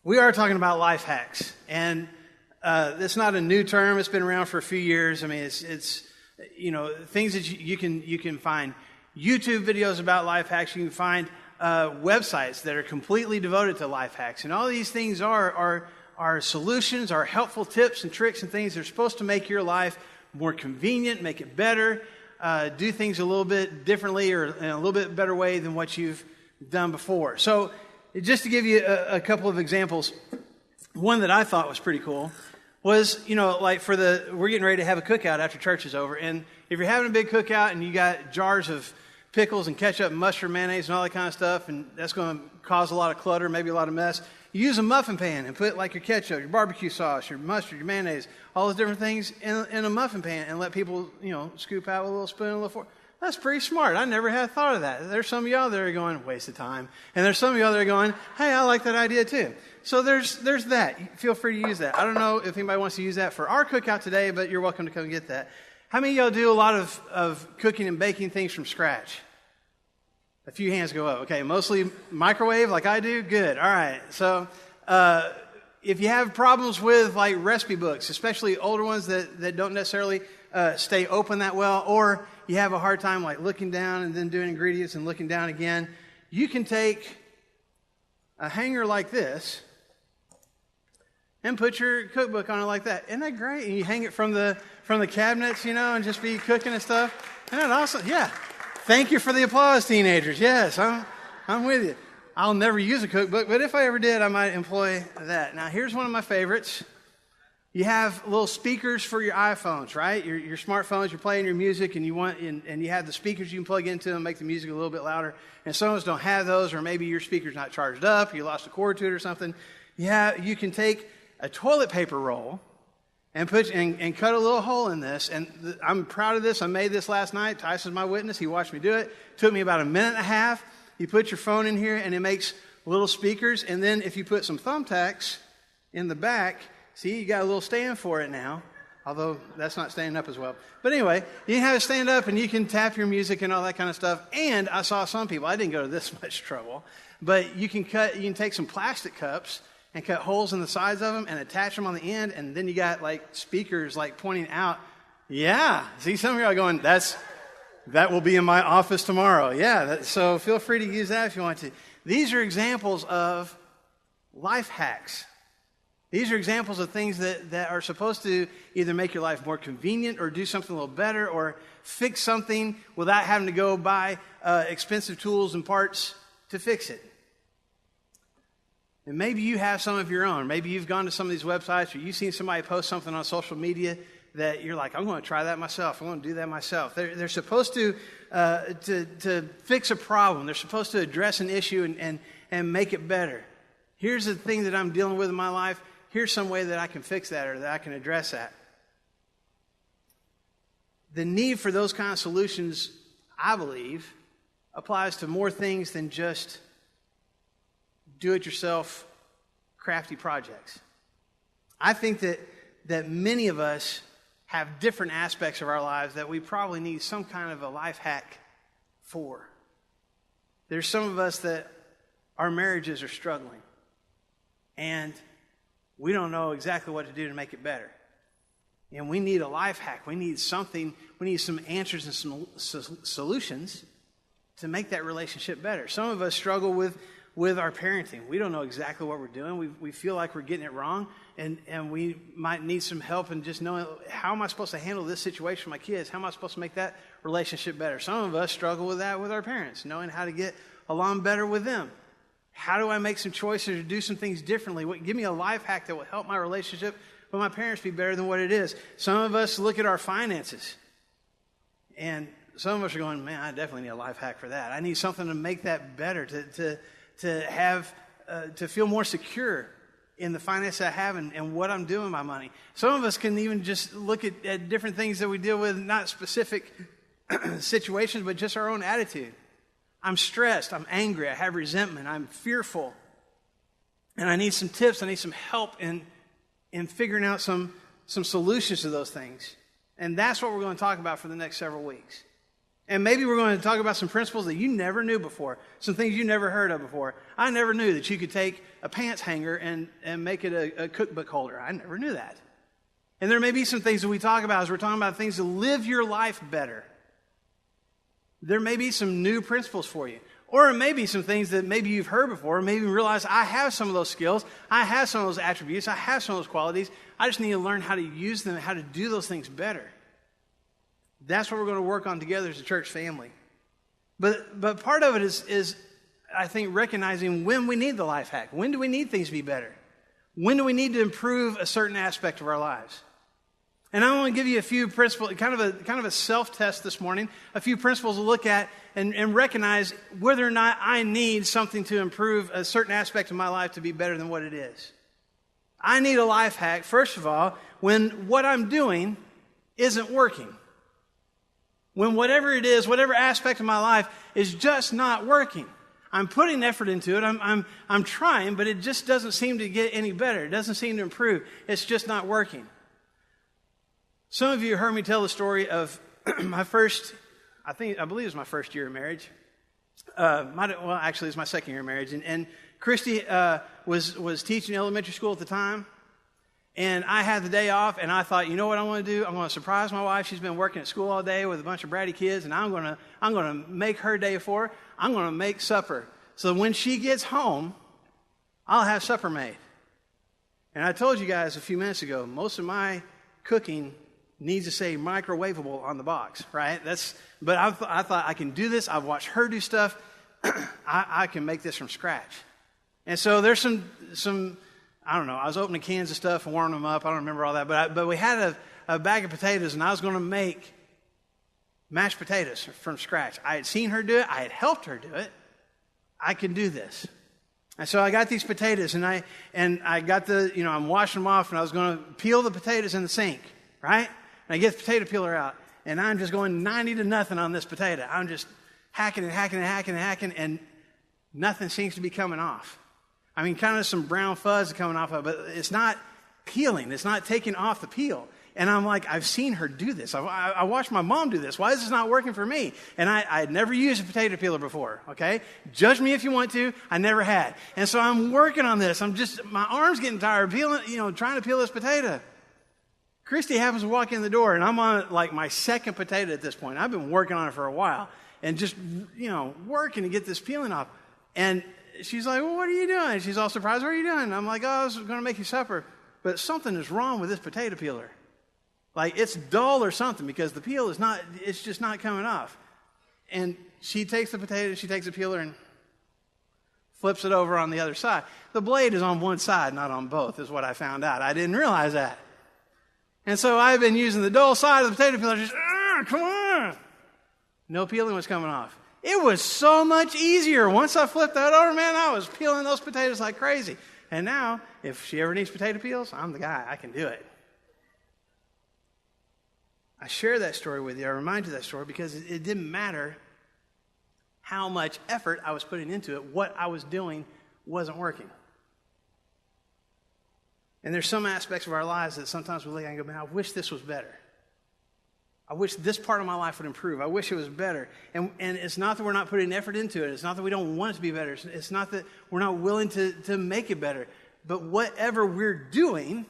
We are talking about life hacks, and it's not a new term. It's been around for a few years. I mean, it's things that you can find YouTube videos about life hacks. You can find websites that are completely devoted to life hacks, and all these things are solutions, are helpful tips and tricks and things that are supposed to make your life more convenient, make it better, do things a little bit differently or in a little bit better way than what you've done before. So, just to give you a couple of examples, one that I thought was pretty cool was, we're getting ready to have a cookout after church is over. And if you're having a big cookout and you got jars of pickles and ketchup and mustard, mayonnaise and all that kind of stuff, and that's going to cause a lot of clutter, maybe a lot of mess, you use a muffin pan and put your ketchup, your barbecue sauce, your mustard, your mayonnaise, all those different things in a muffin pan and let people, scoop out with a little spoon and a little fork. That's pretty smart. I never had thought of that. There's some of y'all that are going, waste of time. And there's some of y'all that are going, hey, I like that idea too. So there's that. Feel free to use that. I don't know if anybody wants to use that for our cookout today, but you're welcome to come get that. How many of y'all do a lot of cooking and baking things from scratch? A few hands go up. Okay, mostly microwave like I do? Good. All right. So if you have problems with recipe books, especially older ones that don't necessarily stay open that well, or you have a hard time looking down and then doing ingredients and looking down again, you can take a hanger like this and put your cookbook on it like that. Isn't that great? And you hang it from the cabinets, and just be cooking and stuff. Isn't that awesome? Yeah. Thank you for the applause, teenagers. Yes, I'm with you. I'll never use a cookbook, but if I ever did, I might employ that. Now, here's one of my favorites. You have little speakers for your iPhones, right? Your smartphones, you're playing your music, and you have the speakers you can plug into and make the music a little bit louder. And some of us don't have those, or maybe your speaker's not charged up, you lost a cord to it or something. You can take a toilet paper roll and cut a little hole in this. And I'm proud of this. I made this last night. Tyson's my witness. He watched me do it. Took me about a minute and a half. You put your phone in here, and it makes little speakers. And then if you put some thumbtacks in the back, see, you got a little stand for it now, although that's not standing up as well. But anyway, you can have it stand up, and you can tap your music and all that kind of stuff. And I saw some people, I didn't go to this much trouble, but you can take some plastic cups and cut holes in the sides of them and attach them on the end, and then you got speakers pointing out. Yeah, see, some of you are going, that will be in my office tomorrow. Yeah, so feel free to use that if you want to. These are examples of life hacks. These are examples of things that are supposed to either make your life more convenient or do something a little better or fix something without having to go buy expensive tools and parts to fix it. And maybe you have some of your own. Maybe you've gone to some of these websites or you've seen somebody post something on social media that you're like, I'm going to try that myself. I'm going to do that myself. They're supposed to fix a problem. They're supposed to address an issue and make it better. Here's the thing that I'm dealing with in my life. Here's some way that I can fix that or that I can address that. The need for those kind of solutions, I believe, applies to more things than just do-it-yourself crafty projects. I think that many of us have different aspects of our lives that we probably need some kind of a life hack for. There's some of us that our marriages are struggling, and we don't know exactly what to do to make it better. And we need a life hack. We need something. We need some answers and some solutions to make that relationship better. Some of us struggle with our parenting. We don't know exactly what we're doing. We feel like we're getting it wrong, and we might need some help in just knowing, how am I supposed to handle this situation with my kids? How am I supposed to make that relationship better? Some of us struggle with that with our parents, knowing how to get along better with them. How do I make some choices or do some things differently? Give me a life hack that will help my relationship with my parents be better than what it is. Some of us look at our finances, and some of us are going, man, I definitely need a life hack for that. I need something to make that better, to feel more secure in the finances I have and what I'm doing with my money. Some of us can even just look at different things that we deal with, not specific situations, but just our own attitude. I'm stressed, I'm angry, I have resentment, I'm fearful. And I need some tips, I need some help in figuring out some solutions to those things. And that's what we're going to talk about for the next several weeks. And maybe we're going to talk about some principles that you never knew before, some things you never heard of before. I never knew that you could take a pants hanger and make it a cookbook holder. I never knew that. And there may be some things that we talk about as we're talking about things to live your life better. There may be some new principles for you. Or it may be some things that maybe you've heard before, maybe you realize I have some of those skills, I have some of those attributes, I have some of those qualities. I just need to learn how to use them, how to do those things better. That's what we're going to work on together as a church family. But part of it is I think, recognizing when we need the life hack. When do we need things to be better? When do we need to improve a certain aspect of our lives? And I want to give you a few principles, kind of a self-test this morning, a few principles to look at and recognize whether or not I need something to improve a certain aspect of my life to be better than what it is. I need a life hack, first of all, when what I'm doing isn't working. When whatever it is, whatever aspect of my life is just not working. I'm putting effort into it, I'm trying, but it just doesn't seem to get any better. It doesn't seem to improve. It's just not working. Some of you heard me tell the story of my first, I believe it was my first year of marriage. Actually, it's my second year of marriage. And Christy was teaching elementary school at the time. And I had the day off, and I thought, you know what I want to do? I'm going to surprise my wife. She's been working at school all day with a bunch of bratty kids, and I'm going to make her day for her. I'm going to make supper. So when she gets home, I'll have supper made. And I told you guys a few minutes ago, most of my cooking needs to say microwavable on the box, right? But I thought I can do this. I've watched her do stuff. I can make this from scratch. And so there's some I don't know. I was opening cans of stuff and warming them up. I don't remember all that. But we had a bag of potatoes, and I was going to make mashed potatoes from scratch. I had seen her do it. I had helped her do it. I can do this. And so I got these potatoes, and I got I'm washing them off, and I was going to peel the potatoes in the sink, right? And I get the potato peeler out, and I'm just going 90-0 on this potato. I'm just hacking and hacking and hacking and hacking, and nothing seems to be coming off. I mean, kind of some brown fuzz coming off of it, but it's not peeling. It's not taking off the peel. And I'm like, I've seen her do this. I watched my mom do this. Why is this not working for me? And I had never used a potato peeler before, okay? Judge me if you want to. I never had. And so I'm working on this. My arm's getting tired peeling, trying to peel this potato. Christy happens to walk in the door, and I'm on like my second potato at this point. I've been working on it for a while and just, working to get this peeling off. And she's like, well, what are you doing? She's all surprised. What are you doing? And I'm like, I was going to make you supper. But something is wrong with this potato peeler. Like, it's dull or something because the peel it's just not coming off. And she takes the potato, she takes the peeler and flips it over on the other side. The blade is on one side, not on both, is what I found out. I didn't realize that. And so I've been using the dull side of the potato peeler, just, come on. No peeling was coming off. It was so much easier. Once I flipped that over, man, I was peeling those potatoes like crazy. And now, if she ever needs potato peels, I'm the guy. I can do it. I share that story with you. I remind you of that story because it didn't matter how much effort I was putting into it. What I was doing wasn't working. And there's some aspects of our lives that sometimes we look at and go, man, I wish this was better. I wish this part of my life would improve. I wish it was better. And it's not that we're not putting effort into it. It's not that we don't want it to be better. It's not that we're not willing to make it better. But whatever we're doing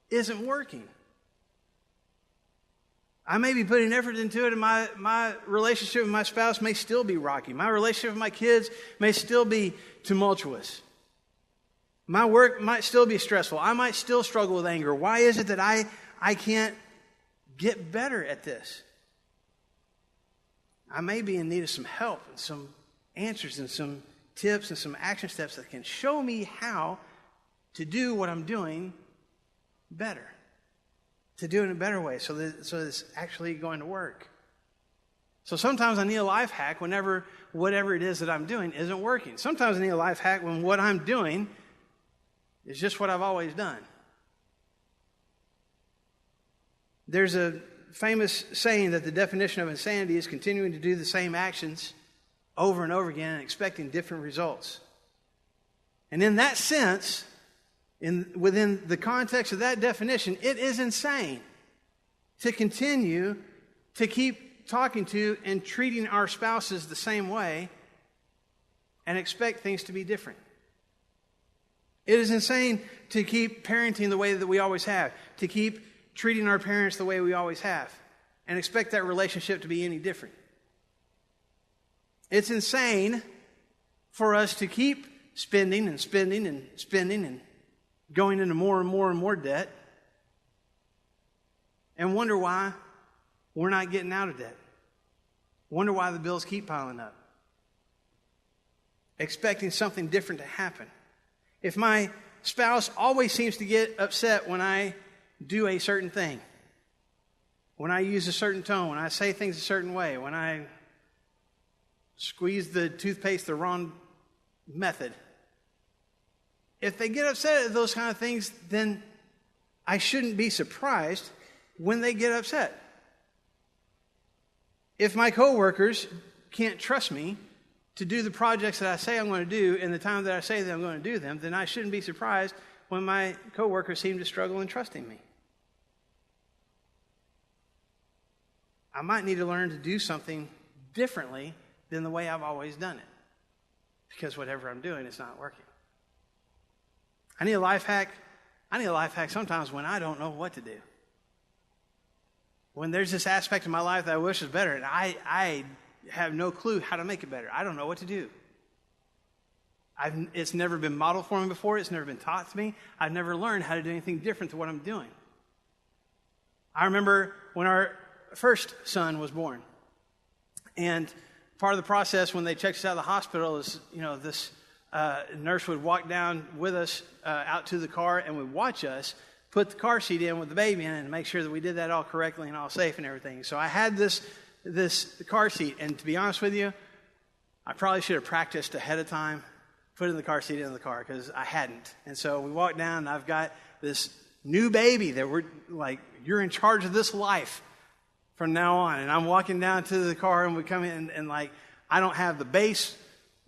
isn't working. I may be putting effort into it, and my relationship with my spouse may still be rocky. My relationship with my kids may still be tumultuous. My work might still be stressful. I might still struggle with anger. Why is it that I can't get better at this? I may be in need of some help and some answers and some tips and some action steps that can show me how to do what I'm doing better. To do it in a better way so it's actually going to work. So sometimes I need a life hack whenever whatever it is that I'm doing isn't working. Sometimes I need a life hack when what I'm doing is just what I've always done. There's a famous saying that the definition of insanity is continuing to do the same actions over and over again and expecting different results. And in that sense, within the context of that definition, it is insane to continue to keep talking to and treating our spouses the same way and expect things to be different. It is insane to keep parenting the way that we always have, to keep treating our parents the way we always have, and expect that relationship to be any different. It's insane for us to keep spending and spending and spending and going into more and more and more debt and wonder why we're not getting out of debt. Wonder why the bills keep piling up. Expecting something different to happen. If my spouse always seems to get upset when I do a certain thing, when I use a certain tone, when I say things a certain way, when I squeeze the toothpaste the wrong method, if they get upset at those kind of things, then I shouldn't be surprised when they get upset. If my coworkers can't trust me to do the projects that I say I'm going to do in the time that I say that I'm going to do them, then I shouldn't be surprised when my coworkers seem to struggle in trusting me. I might need to learn to do something differently than the way I've always done it, because whatever I'm doing is not working. I need a life hack. I need a life hack sometimes when I don't know what to do. When there's this aspect of my life that I wish was better, and I have no clue how to make it better. I don't know what to do. It's never been modeled for me before. It's never been taught to me. I've never learned how to do anything different to what I'm doing. I remember when our first son was born, and part of the process when they checked us out of the hospital is, this nurse would walk down with us out to the car and would watch us put the car seat in with the baby in it and make sure that we did that all correctly and all safe and everything. So I had this car seat, and to be honest with you, I probably should have practiced ahead of time putting the car seat in the car, because I hadn't. And so we walked down, and I've got this new baby that we're like, you're in charge of this life from now on. And I'm walking down to the car, and we come in, and like, I don't have the base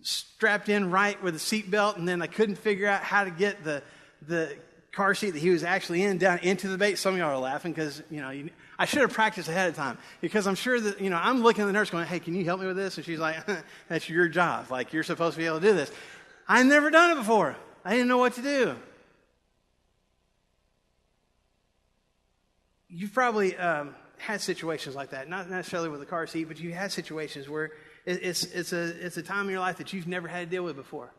strapped in right with the seat belt, and then I couldn't figure out how to get the car seat that he was actually in down into the base. Some of y'all are laughing because, I should have practiced ahead of time, because I'm sure that, I'm looking at the nurse going, hey, can you help me with this? And she's like, that's your job. Like, you're supposed to be able to do this. I've never done it before. I didn't know what to do. You've probably had situations like that, not necessarily with a car seat, but you had situations where it's a time in your life that you've never had to deal with before.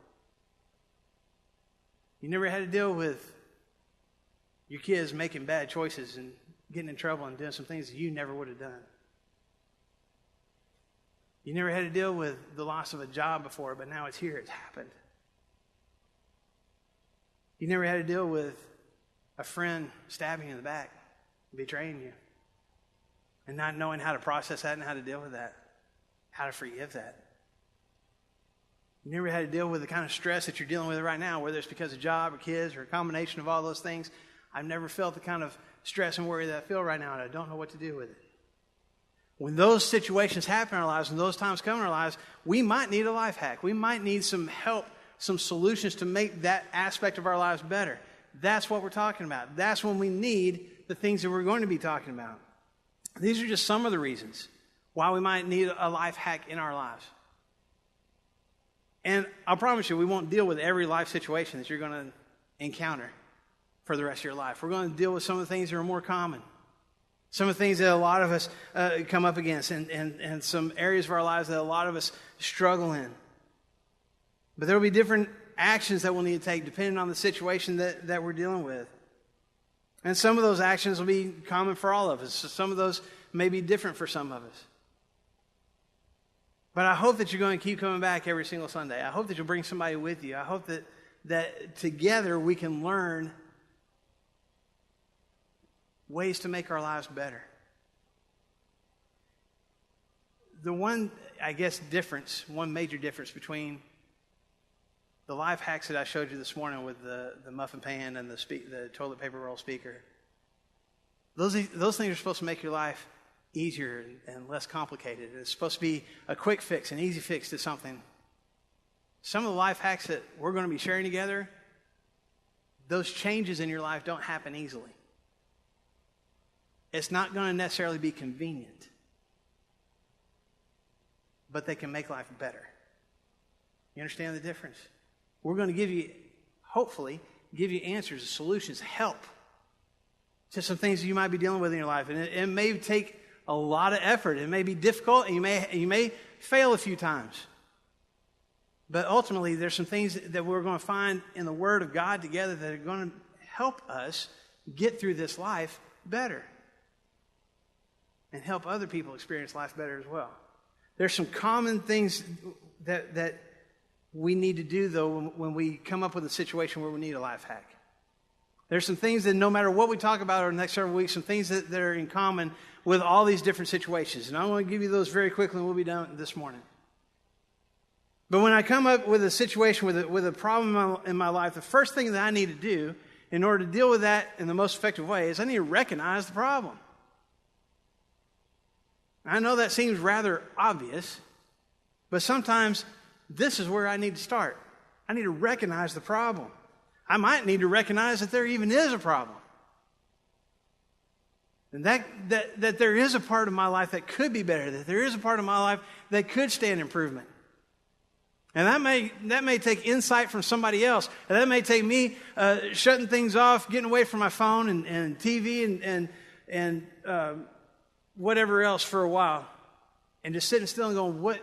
You never had to deal with your kids making bad choices and getting in trouble and doing some things that you never would have done. You never had to deal with the loss of a job before, but now it's here, it's happened. You never had to deal with a friend stabbing you in the back, betraying you, and not knowing how to process that and how to deal with that, how to forgive that. You never had to deal with the kind of stress that you're dealing with right now, whether it's because of job or kids or a combination of all those things. I've never felt the kind of stress and worry that I feel right now, and I don't know what to do with it. When those situations happen in our lives, when those times come in our lives, we might need a life hack. We might need some help, some solutions to make that aspect of our lives better. That's what we're talking about. That's when we need the things that we're going to be talking about. These are just some of the reasons why we might need a life hack in our lives. And I promise you, we won't deal with every life situation that you're going to encounter for the rest of your life. We're going to deal with some of the things that are more common. Some of the things that a lot of us come up against, and some areas of our lives that a lot of us struggle in. But there will be different actions that we'll need to take depending on the situation that we're dealing with. And some of those actions will be common for all of us. So some of those may be different for some of us. But I hope that you're going to keep coming back every single Sunday. I hope that you'll bring somebody with you. I hope that together we can learn ways to make our lives better. The one, one major difference between the life hacks that I showed you this morning with the muffin-pan and the toilet paper roll speaker, those things are supposed to make your life easier and less complicated. It's supposed to be a quick fix, an easy fix to something. Some of the life hacks that we're going to be sharing together, those changes in your life don't happen easily. It's not going to necessarily be convenient. but they can make life better. You understand the difference? We're going to give you, hopefully, give you answers, solutions, help to some things that you might be dealing with in your life. And it may take a lot of effort. It may be difficult, and you may fail a few times. But ultimately, there's some things that we're going to find in the Word of God together that are going to help us get through this life better and help other people experience life better as well. There's some common things that we need to do, though, when we come up with a situation where we need a life hack. There's some things that no matter what we talk about over the next several weeks, some things that are in common with all these different situations. And I want to give you those very quickly, and we'll be done this morning. But when I come up with a situation, with a problem in my life, the first thing that I need to do in order to deal with that in the most effective way is I need to recognize the problem. I know that seems rather obvious, but sometimes this is where I need to start. I need to recognize the problem. I might need to recognize that there even is a problem. And that there is a part of my life that could be better, that there is a part of my life that could stand improvement. And that may take insight from somebody else. And that may take me shutting things off, getting away from my phone and TV and whatever else for a while, and just sitting still and going,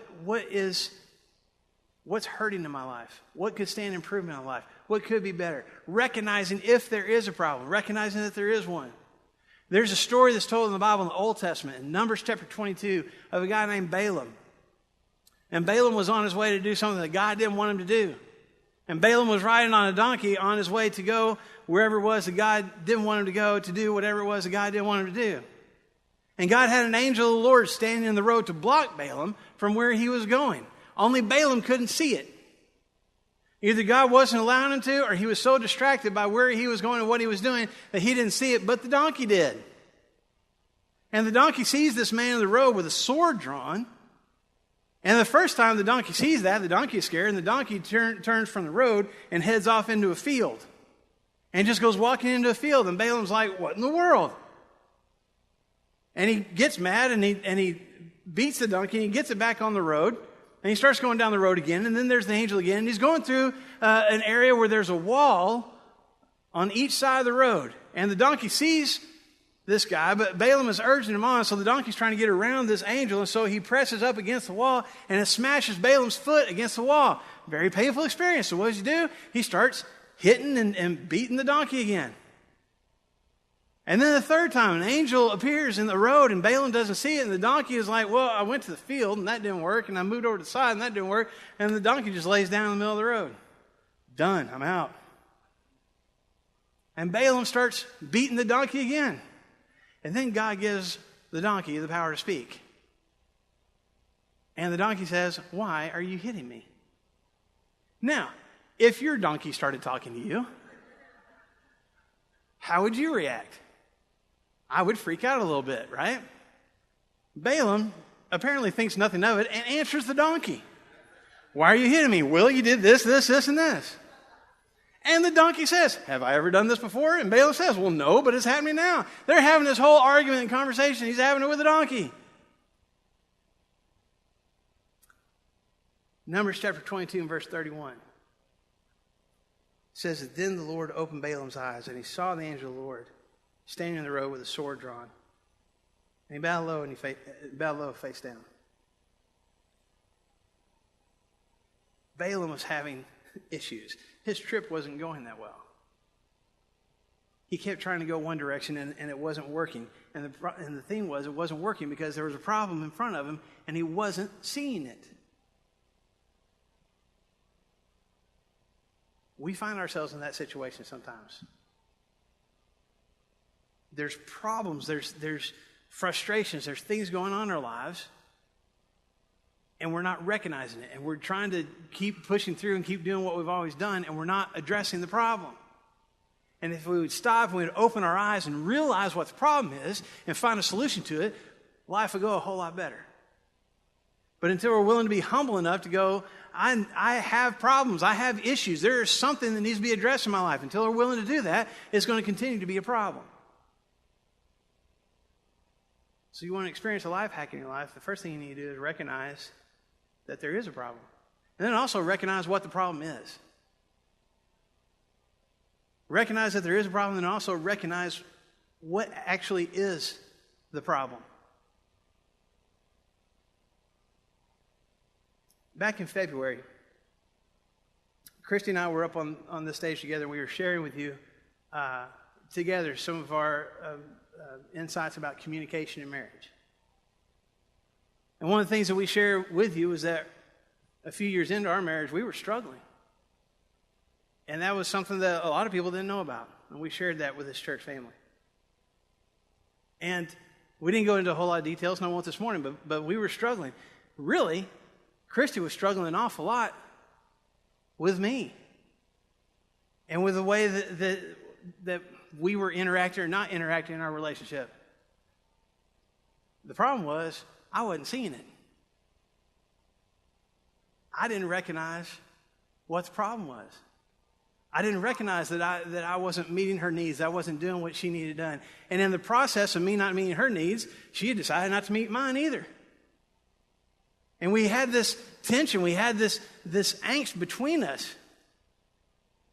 what's hurting in my life? What could stand improvement in my life? What could be better? Recognizing if there is a problem, recognizing that there is one. There's a story that's told in the Bible in the Old Testament, in Numbers chapter 22, of a guy named Balaam. And Balaam was on his way to do something that God didn't want him to do. And Balaam was riding on a donkey on his way to go wherever it was that God didn't want him to go, to do whatever it was that God didn't want him to do. And God had an angel of the Lord standing in the road to block Balaam from where he was going. Only Balaam couldn't see it. Either God wasn't allowing him to, or he was so distracted by where he was going and what he was doing that he didn't see it, but the donkey did. And the donkey sees this man in the road with a sword drawn. And the first time the donkey sees that, the donkey is scared, and the donkey turns from the road and heads off into a field. And just goes walking into a field, and Balaam's like, what in the world? And he gets mad, and he beats the donkey, and he gets it back on the road, and he starts going down the road again, and then there's the angel again, and he's going through an area where there's a wall on each side of the road. And the donkey sees this guy, but Balaam is urging him on, so the donkey's trying to get around this angel, and so he presses up against the wall, and it smashes Balaam's foot against the wall. Very painful experience. So what does he do? He starts hitting and beating the donkey again. And then the third time, an angel appears in the road, and Balaam doesn't see it, and the donkey is like, well, I went to the field, and that didn't work, and I moved over to the side, and that didn't work, and the donkey just lays down in the middle of the road. Done. I'm out. And Balaam starts beating the donkey again. And then God gives the donkey the power to speak. And the donkey says, why are you hitting me? Now, if your donkey started talking to you, how would you react? I would freak out a little bit, right? Balaam apparently thinks nothing of it and answers the donkey. Why are you hitting me? Well, you did this, this, this, and this. And the donkey says, have I ever done this before? And Balaam says, well, no, but it's happening now. They're having this whole argument and conversation. He's having it with the donkey. Numbers chapter 22 and verse 31. It says that then the Lord opened Balaam's eyes, and he saw the angel of the Lord standing in the road with a sword drawn. And he bowed low face down. Balaam was having issues. His trip wasn't going that well. He kept trying to go one direction, and it wasn't working. And the thing was, it wasn't working because there was a problem in front of him, and he wasn't seeing it. We find ourselves in that situation sometimes. There's problems, there's frustrations, there's things going on in our lives, and we're not recognizing it. And we're trying to keep pushing through and keep doing what we've always done, and we're not addressing the problem. And if we would stop and we would open our eyes and realize what the problem is and find a solution to it, life would go a whole lot better. But until we're willing to be humble enough to go, I have problems, I have issues, there is something that needs to be addressed in my life. Until we're willing to do that, it's going to continue to be a problem. So you want to experience a life hack in your life, the first thing you need to do is recognize that there is a problem. And then also recognize what the problem is. Recognize that there is a problem, and also recognize what actually is the problem. Back in February, Christy and I were up on the stage together. We were sharing with you together some of our insights about communication in marriage. And one of the things that we share with you is that a few years into our marriage, we were struggling. And that was something that a lot of people didn't know about. And we shared that with this church family. And we didn't go into a whole lot of details, and I won't this morning, but we were struggling. Really, Christy was struggling an awful lot with me. And with the way that we were interacting or not interacting in our relationship. The problem was, I wasn't seeing it. I didn't recognize what the problem was. I didn't recognize that I wasn't meeting her needs. I wasn't doing what she needed done. And in the process of me not meeting her needs, she had decided not to meet mine either. And we had this tension. We had this angst between us.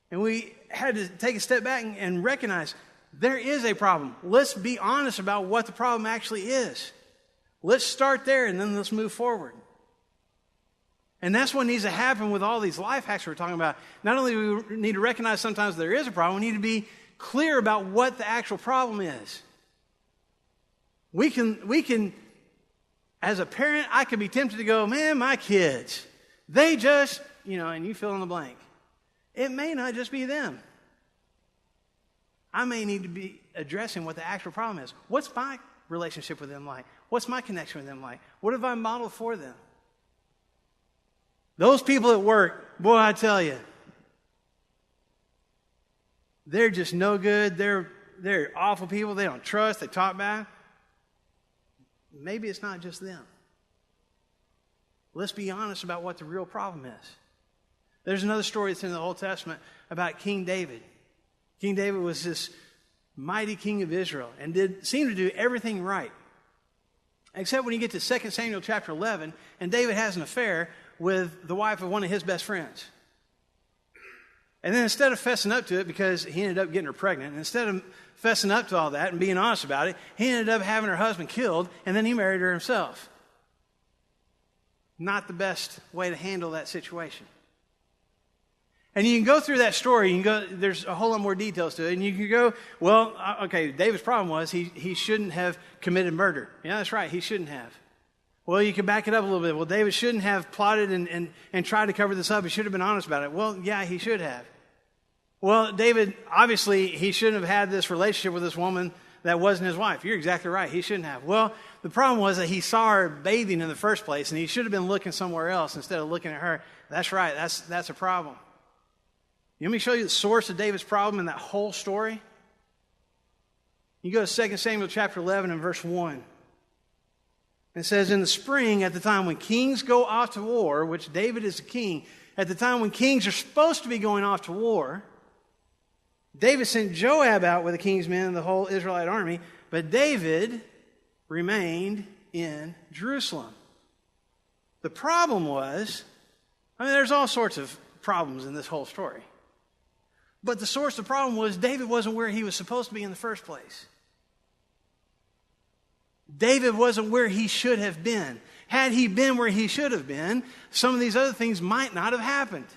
And we had to take a step back and recognize there is a problem. Let's be honest about what the problem actually is. Let's start there, and then let's move forward. And that's what needs to happen with all these life hacks we're talking about. Not only do we need to recognize sometimes there is a problem, we need to be clear about what the actual problem is. We can, as a parent, I could be tempted to go, man, my kids, they just, and you fill in the blank. It may not just be them. I may need to be addressing what the actual problem is. What's my relationship with them like? What's my connection with them like? What have I modeled for them? Those people at work, boy, I tell you, they're just no good. They're awful people. They don't trust. They talk back. Maybe it's not just them. Let's be honest about what the real problem is. There's another story that's in the Old Testament about King David. King David was this mighty king of Israel and seemed to do everything right. Except when you get to 2 Samuel chapter 11, and David has an affair with the wife of one of his best friends. And then instead of fessing up to it, because he ended up getting her pregnant, and instead of fessing up to all that and being honest about it, he ended up having her husband killed, and then he married her himself. Not the best way to handle that situation. And you can go through that story, there's a whole lot more details to it, and you can go, well, okay, David's problem was he shouldn't have committed murder. Yeah, that's right, he shouldn't have. Well, you can back it up a little bit. Well, David shouldn't have plotted and tried to cover this up. He should have been honest about it. Well, yeah, he should have. Well, David, obviously, he shouldn't have had this relationship with this woman that wasn't his wife. You're exactly right. He shouldn't have. Well, the problem was that he saw her bathing in the first place, and he should have been looking somewhere else instead of looking at her. That's right. That's a problem. You want me to show you the source of David's problem in that whole story? You go to 2 Samuel chapter 11 and verse 1. It says, in the spring, at the time when kings go off to war, which David is the king, at the time when kings are supposed to be going off to war, David sent Joab out with the king's men and the whole Israelite army, but David remained in Jerusalem. The problem was, there's all sorts of problems in this whole story. But the source of the problem was David wasn't where he was supposed to be in the first place. David wasn't where he should have been. Had he been where he should have been, some of these other things might not have happened.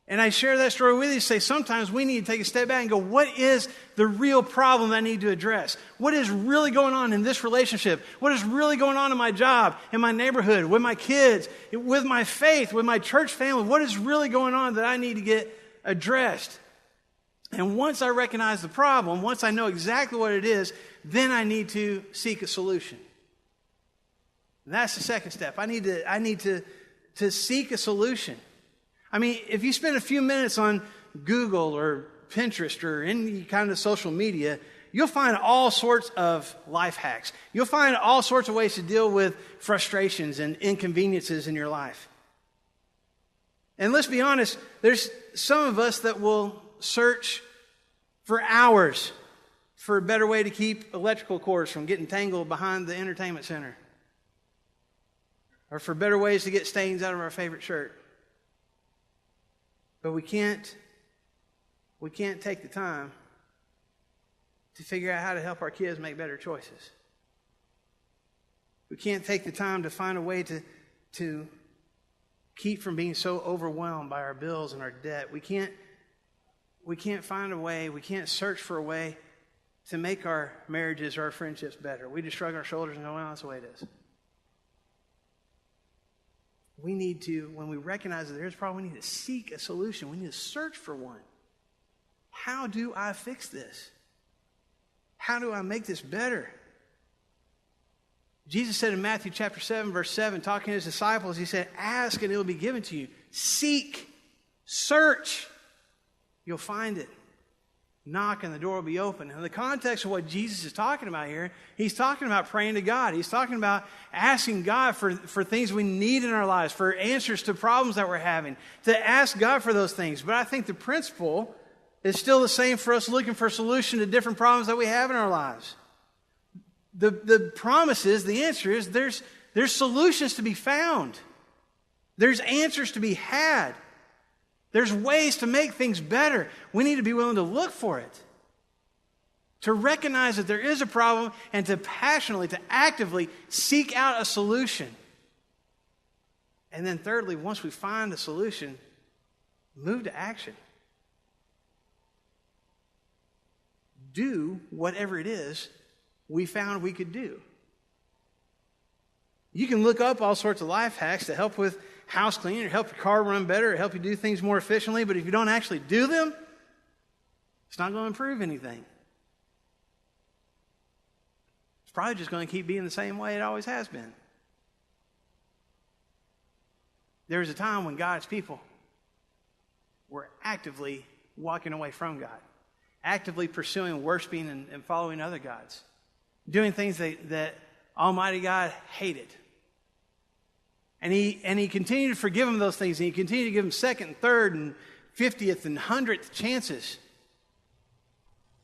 And I share that story with you to say sometimes we need to take a step back and go, what is the real problem I need to address? What is really going on in this relationship? What is really going on in my job, in my neighborhood, with my kids, with my faith, with my church family? What is really going on that I need to get addressed? And once I recognize the problem, once I know exactly what it is, then I need to seek a solution. And that's the second step. I need to seek a solution. If you spend a few minutes on Google or Pinterest or any kind of social media, you'll find all sorts of life hacks. You'll find all sorts of ways to deal with frustrations and inconveniences in your life. And let's be honest, there's some of us that will search for hours for a better way to keep electrical cords from getting tangled behind the entertainment center. or for better ways to get stains out of our favorite shirt. But we can't take the time to figure out how to help our kids make better choices. We can't take the time to find a way to keep from being so overwhelmed by our bills and our debt. We can't find a way, we can't search for a way to make our marriages or our friendships better. We just shrug our shoulders and go, well, that's the way it is. We need to, when we recognize that there's a problem, we need to seek a solution. We need to search for one. How do I fix this? How do I make this better? Jesus said in Matthew chapter 7, verse 7, talking to his disciples, he said, ask and it will be given to you. Seek, search, you'll find it. Knock and the door will be open. In the context of what Jesus is talking about here, he's talking about praying to God. He's talking about asking God for things we need in our lives, for answers to problems that we're having, to ask God for those things. But I think the principle is still the same for us looking for a solution to different problems that we have in our lives. The promise is, the answer is, there's solutions to be found. There's answers to be had. There's ways to make things better. We need to be willing to look for it. To recognize that there is a problem and to passionately, to actively seek out a solution. And then thirdly, once we find a solution, move to action. Do whatever it is we found we could do. You can look up all sorts of life hacks to help with house cleaning, or help your car run better, or help you do things more efficiently, but if you don't actually do them, it's not going to improve anything. It's probably just going to keep being the same way it always has been. There was a time when God's people were actively walking away from God, actively pursuing, worshiping, and following other gods, doing things that Almighty God hated. And he continued to forgive them those things, and he continued to give them second and third and 50th and 100th chances.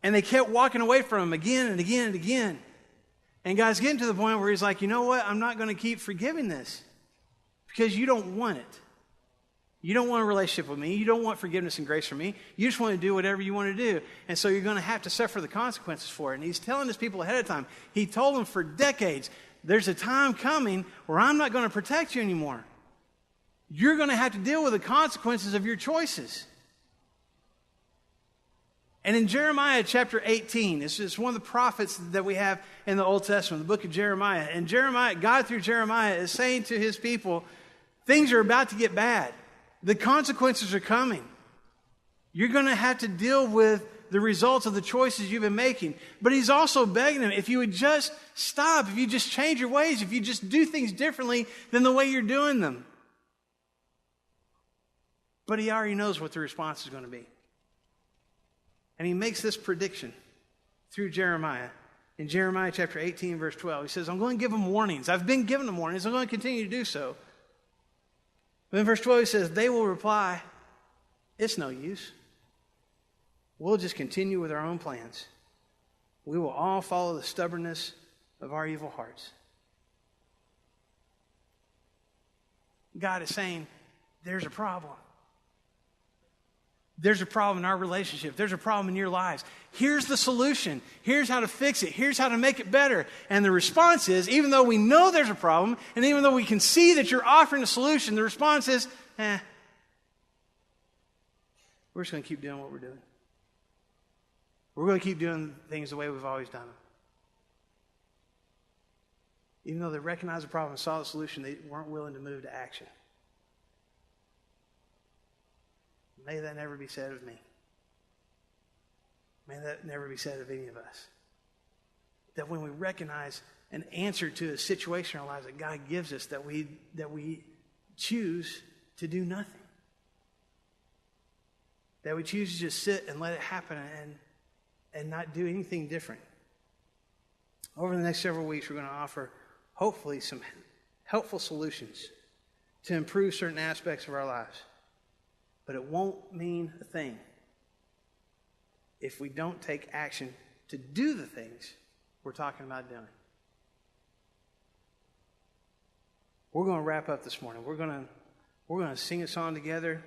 And they kept walking away from him again and again and again. And God's getting to the point where he's like, you know what? I'm not going to keep forgiving this because you don't want it. You don't want a relationship with me. You don't want forgiveness and grace from me. You just want to do whatever you want to do. And so you're going to have to suffer the consequences for it. And he's telling his people ahead of time. He told them for decades, there's a time coming where I'm not going to protect you anymore. You're going to have to deal with the consequences of your choices. And in Jeremiah chapter 18, this is one of the prophets that we have in the Old Testament, the book of Jeremiah. And Jeremiah, God through Jeremiah is saying to his people, things are about to get bad. The consequences are coming. You're going to have to deal with the results of the choices you've been making. But he's also begging them, if you would just stop, if you just change your ways, if you just do things differently than the way you're doing them. But he already knows what the response is going to be. And he makes this prediction through Jeremiah. In Jeremiah chapter 18, verse 12, he says, I'm going to give them warnings. I've been giving them warnings. I'm going to continue to do so. But in verse 12, he says, they will reply, it's no use. We'll just continue with our own plans. We will all follow the stubbornness of our evil hearts. God is saying, there's a problem. There's a problem in our relationship. There's a problem in your lives. Here's the solution. Here's how to fix it. Here's how to make it better. And the response is, even though we know there's a problem, and even though we can see that you're offering a solution, the response is, we're just going to keep doing what we're doing. We're going to keep doing things the way we've always done them. Even though they recognized the problem and saw the solution, they weren't willing to move to action. May that never be said of me. May that never be said of any of us. That when we recognize an answer to a situation in our lives that God gives us, that we choose to do nothing. That we choose to just sit and let it happen and not do anything different. Over the next several weeks, we're going to offer, hopefully, some helpful solutions to improve certain aspects of our lives. But it won't mean a thing if we don't take action to do the things we're talking about doing. we're going to wrap up this morning. We're going to sing a song together.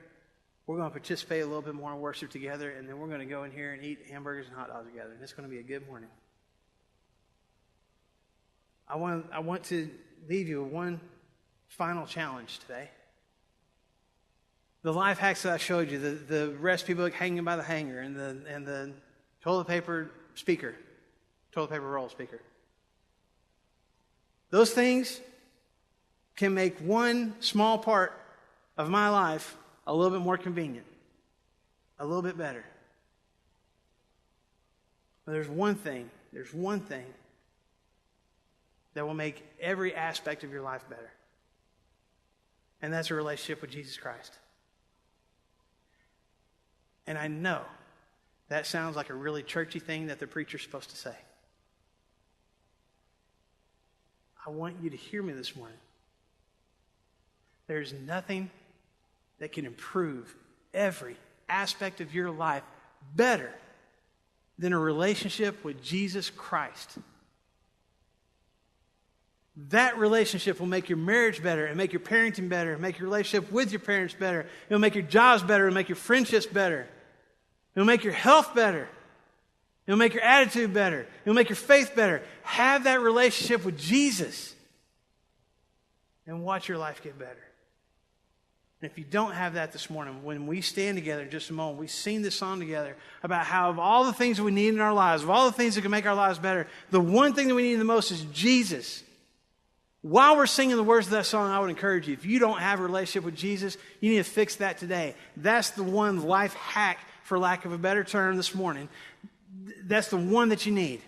We're going to participate a little bit more in worship together, and then we're going to go in here and eat hamburgers and hot dogs together. And it's going to be a good morning. I want to leave you with one final challenge today. The life hacks that I showed you, the recipe book hanging by the hanger, and the toilet paper roll speaker. Those things can make one small part of my life a little bit more convenient, a little bit better. But there's one thing that will make every aspect of your life better. And that's a relationship with Jesus Christ. And I know that sounds like a really churchy thing that the preacher's supposed to say. I want you to hear me this morning. There's nothing that can improve every aspect of your life better than a relationship with Jesus Christ. That relationship will make your marriage better and make your parenting better and make your relationship with your parents better. It'll make your jobs better and make your friendships better. It'll make your health better. It'll make your attitude better. It'll make your faith better. Have that relationship with Jesus and watch your life get better. And if you don't have that this morning, when we stand together in just a moment, we sing this song together about how of all the things that we need in our lives, of all the things that can make our lives better, the one thing that we need the most is Jesus. While we're singing the words of that song, I would encourage you, if you don't have a relationship with Jesus, you need to fix that today. That's the one life hack, for lack of a better term, this morning. That's the one that you need.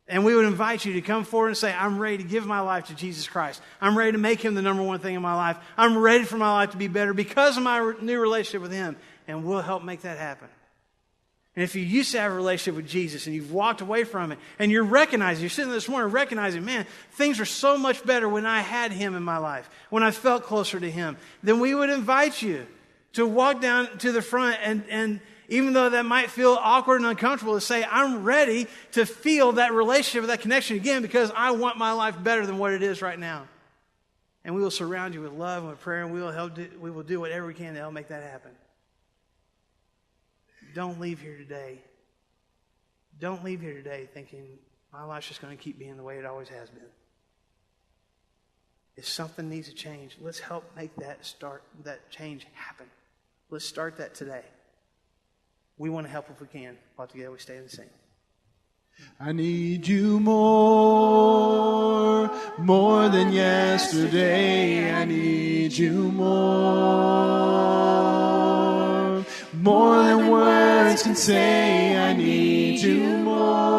And we would invite you to come forward and say, I'm ready to give my life to Jesus Christ. I'm ready to make Him the number one thing in my life. I'm ready for my life to be better because of my new relationship with Him. And we'll help make that happen. And if you used to have a relationship with Jesus and you've walked away from it, and you're sitting there this morning recognizing, man, things are so much better when I had Him in my life, when I felt closer to Him, then we would invite you to walk down to the front and even though that might feel awkward and uncomfortable, to say, I'm ready to feel that relationship, that connection again, because I want my life better than what it is right now. And we will surround you with love and with prayer, and we will do whatever we can to help make that happen. Don't leave here today. Don't leave here today thinking my life's just going to keep being the way it always has been. If something needs to change, let's help make that change happen. Let's start that today. We want to help if we can. While together we stay and sing. I need you more than yesterday. I need you more than words can say. I need you more.